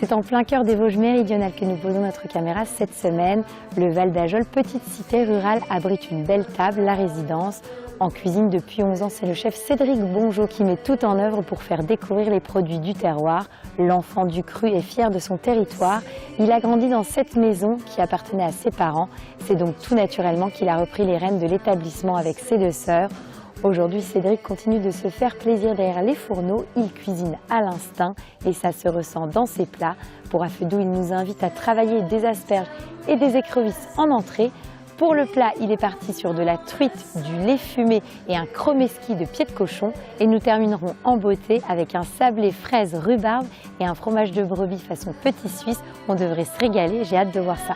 C'est en plein cœur des Vosges méridionales que nous posons notre caméra cette semaine. Le Val d'Ajol, petite cité rurale, abrite une belle table, la résidence. En cuisine depuis 11 ans, c'est le chef Cédric Bongeot qui met tout en œuvre pour faire découvrir les produits du terroir. L'enfant du cru est fier de son territoire. Il a grandi dans cette maison qui appartenait à ses parents. C'est donc tout naturellement qu'il a repris les rênes de l'établissement avec ses deux sœurs. Aujourd'hui, Cédric continue de se faire plaisir derrière les fourneaux. Il cuisine à l'instinct et ça se ressent dans ses plats. Pour Afedou, il nous invite à travailler des asperges et des écrevisses en entrée. Pour le plat, il est parti sur de la truite, du lait fumé et un chromeski de pied de cochon. Et nous terminerons en beauté avec un sablé fraise rhubarbe et un fromage de brebis façon petit suisse. On devrait se régaler, j'ai hâte de voir ça.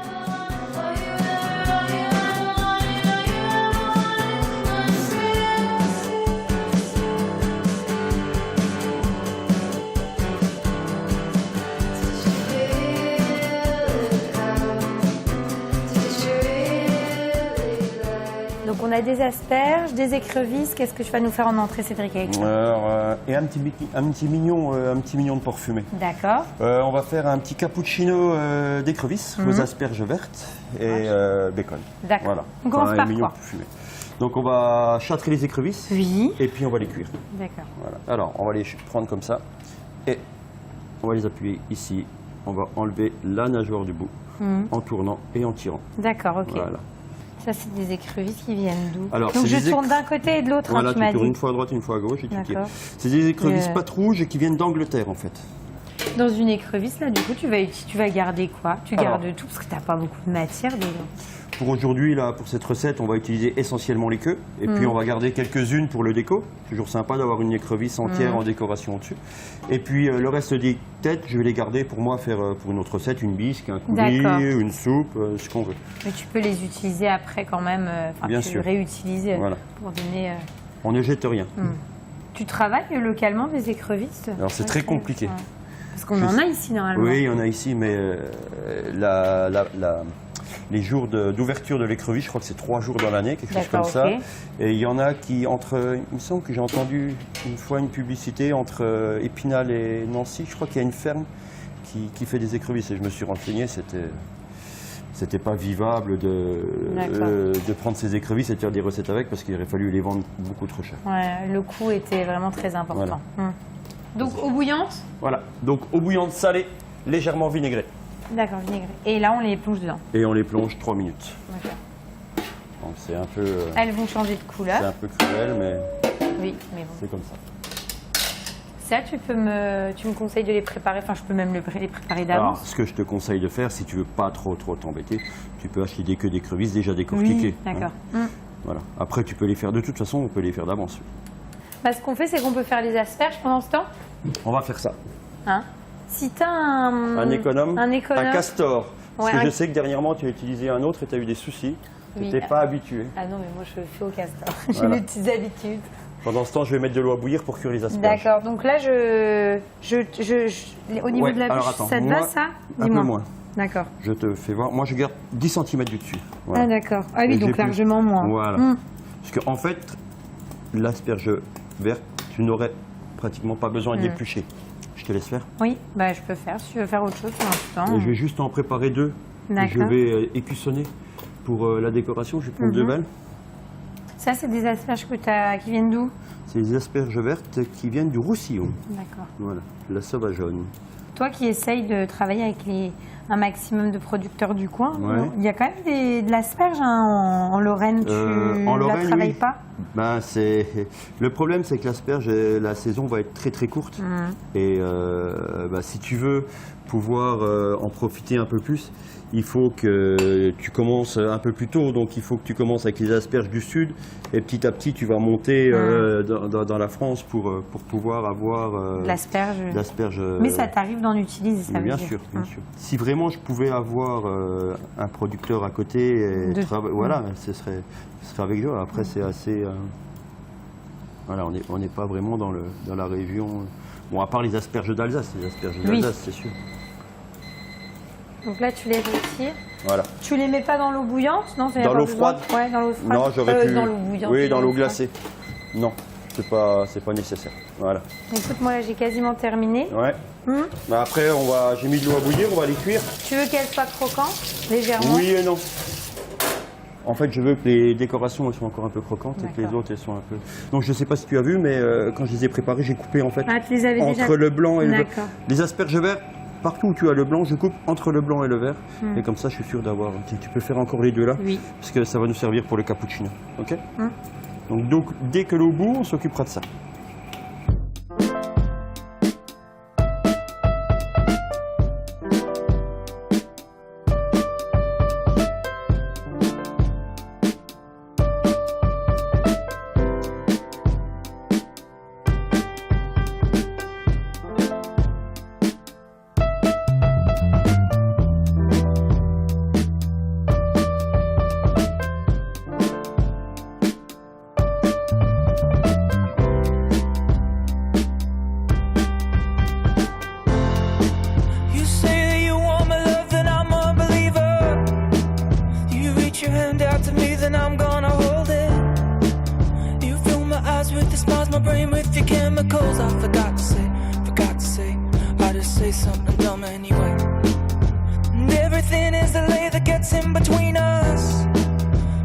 Donc on a des asperges, des écrevisses. Qu'est-ce que tu vas nous faire en entrée, Cédric, avec ça? Et un petit mignon de porc fumé. D'accord. On va faire un petit cappuccino d'écrevisses aux asperges vertes et bacon. D'accord. Voilà. On commence par mignon quoi? pour fumer. Donc on va châtrer les écrevisses. Oui. Et puis on va les cuire. D'accord. Voilà. Alors on va les prendre comme ça et on va les appuyer ici. On va enlever la nageoire du bout en tournant et en tirant. D'accord, ok. Voilà. Ça, c'est des écrevisses qui viennent d'où? Alors, donc je tourne d'un côté et de l'autre, voilà, tu m'as tu tournes dit. une fois à droite, une fois à gauche et tu tires. D'accord. C'est des écrevisses pâte rouge et qui viennent d'Angleterre en fait. Dans une écrevisse, là, du coup, tu vas garder quoi? Tu gardes tout parce que tu n'as pas beaucoup de matière dedans. Pour aujourd'hui, là, pour cette recette, on va utiliser essentiellement les queues. Et puis, on va garder quelques-unes pour le déco. Toujours sympa d'avoir une écrevisse entière en décoration au-dessus. Et puis, le reste des têtes, je vais les garder pour moi, faire pour une autre recette, une bisque, un coulis, une soupe, ce qu'on veut. Mais tu peux les utiliser après quand même, bien sûr. Réutiliser Voilà. pour donner... On ne jette rien. Tu travailles localement des écrevisses? Alors, c'est très compliqué. Parce qu'on en a ici, normalement. Oui, il y en a ici, mais les jours d'ouverture de l'écrevisse, je crois que c'est 3 jours dans l'année, quelque chose comme ça. Et il y en a qui, il me semble que j'ai entendu une fois une publicité entre Épinal et Nancy, je crois qu'il y a une ferme qui fait des écrevisses. Et je me suis renseigné, c'était pas vivable de prendre ces écrevisses et de faire des recettes avec, parce qu'il aurait fallu les vendre beaucoup trop cher. Ouais, le coût était vraiment très important. Voilà. Donc, eau bouillante? Voilà, donc eau bouillante salée, légèrement vinaigrée. D'accord, vinaigré. Et là, on les plonge dedans? Et on les plonge 3 minutes. D'accord. Donc c'est un peu... Elles vont changer de couleur. C'est un peu cruel, mais, oui, mais bon. C'est comme ça. Ça, tu me conseilles de les préparer, enfin je peux même les préparer d'avance. Alors, ce que je te conseille de faire, si tu veux pas trop t'embêter, tu peux acheter des queues d'écrevisses déjà décortiquées. Oui, d'accord. Voilà. Après, tu peux les faire, de toute façon, on peut les faire d'avance. Bah, ce qu'on fait, c'est qu'on peut faire les asperges pendant ce temps. On va faire ça. Hein? Si tu as un économe, un castor. Parce que je sais que dernièrement, tu as utilisé un autre et tu as eu des soucis. Tu n'étais pas habitué. Ah non, mais moi, je fais au castor. Voilà. J'ai des petites habitudes. Pendant ce temps, je vais mettre de l'eau à bouillir pour cuire les asperges. D'accord. Donc là, au niveau de la bûche, ça te va, ça? Un peu moins. D'accord. Je te fais voir. Moi, je garde 10 cm du dessus. Voilà. Ah d'accord. Ah oui, donc largement moins. Voilà. Parce qu'en fait, l'asperge verte, tu n'aurais pratiquement pas besoin de l'éplucher. Je te laisse faire? Oui, bah, je peux faire. Si tu veux faire autre chose pour l'instant. Je vais juste en préparer 2. Je vais écuissonner pour la décoration. Je vais prendre 2 balles. Ça, c'est des asperges qui viennent d'où? C'est des asperges vertes qui viennent du Roussillon. D'accord. Voilà, la sauvageonne. Toi qui essayes de travailler avec un maximum de producteurs du coin, il y a quand même de l'asperge en Lorraine. Tu ne la travailles pas? Ben, le problème, c'est que l'asperge, la saison va être très très courte. Et si tu veux pouvoir en profiter un peu plus, il faut que tu commences un peu plus tôt. Donc il faut que tu commences avec les asperges du sud et petit à petit tu vas monter dans la France pour pouvoir avoir l'asperge. Mais ça t'arrive d'en utiliser, ça veut dire. Bien sûr. Si vraiment je pouvais avoir un producteur à côté, voilà, ce serait avec joie. Après c'est assez... voilà, on n'est pas vraiment dans la région... Bon, à part les asperges d'Alsace, c'est sûr. Donc là, tu les retires. Voilà. Tu les mets pas dans l'eau bouillante? Non, dans l'eau froide? Ouais, dans l'eau froide. Non, j'aurais pu... Dans l'eau bouillante. Oui, dans l'eau glacée. Non. c'est pas nécessaire. Voilà. Écoute, moi là j'ai quasiment terminé. Ouais. Bah, après, j'ai mis de l'eau à bouillir, on va les cuire. Tu veux qu'elles soient croquantes, légèrement? Oui et non. En fait, je veux que les décorations elles soient encore un peu croquantes et que les autres elles soient un peu. Donc, je ne sais pas si tu as vu, mais quand je les ai préparées, j'ai coupé en fait tu les avais entre le blanc et le vert. D'accord. Les asperges vertes, partout où tu as le blanc, je coupe entre le blanc et le vert. Et comme ça, je suis sûr d'avoir. Tu peux faire encore les deux là, Oui. parce que ça va nous servir pour le cappuccino. Ok. Donc, dès que l'eau bout, on s'occupera de ça. My brain with your chemicals. I forgot to say, I just say something dumb anyway. And everything is the delay that gets in between us.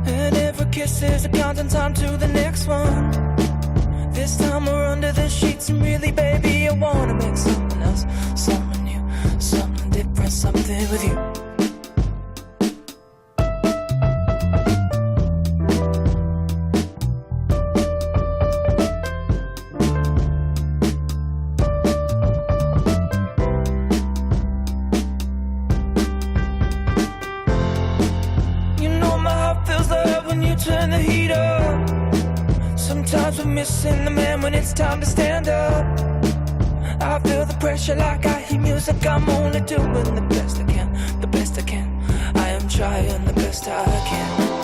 And every kiss is a counting time to the next one. This time we're under the sheets and really, baby, I wanna make something else, something new, something different, something with you. Turn the heat up. Sometimes we're missing the man when it's time to stand up. I feel the pressure like I hear music. I'm only doing the best I can, the best I can. I am trying the best I can.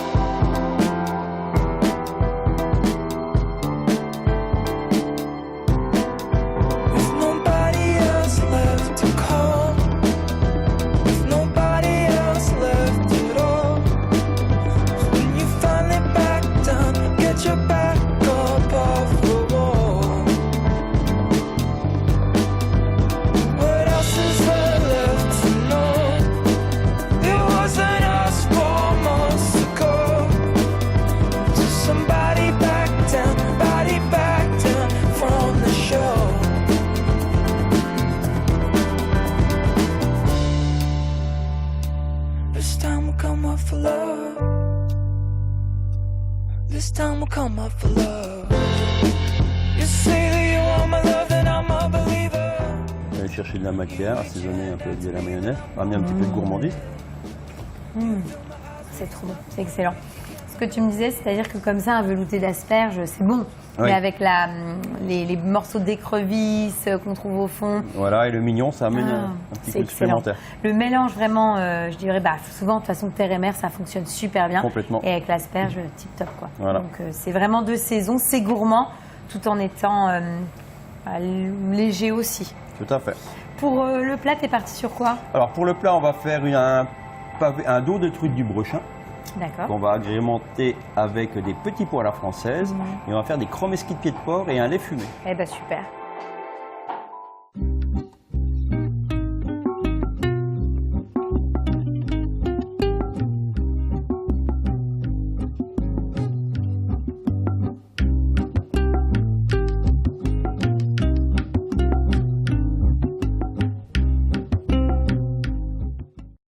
This time will come up for love. This time will come up for love. You say that you want my love, then I'm a believer. Aller chercher de la matière, assaisonner un peu de la mayonnaise, ramener un petit peu de gourmandise. C'est trop bon, c'est excellent. Ce que tu me disais, c'est-à-dire que comme ça, un velouté d'asperges, c'est bon. Oui. Mais avec les morceaux d'écrevisse qu'on trouve au fond. Voilà, et le mignon, ça amène un petit coup supplémentaire. Le mélange vraiment, je dirais, souvent de toute façon, terre et mer, ça fonctionne super bien. Complètement. Et avec l'asperge, tip top quoi. Voilà. Donc c'est vraiment de saison, c'est gourmand, tout en étant léger aussi. Tout à fait. Pour le plat, t'es parti sur quoi? Alors pour le plat, on va faire un dos de truite du Brechin. D'accord. On va agrémenter avec des petits pois à la française et on va faire des chromesquis de pied de porc et un lait fumé. Eh ben super.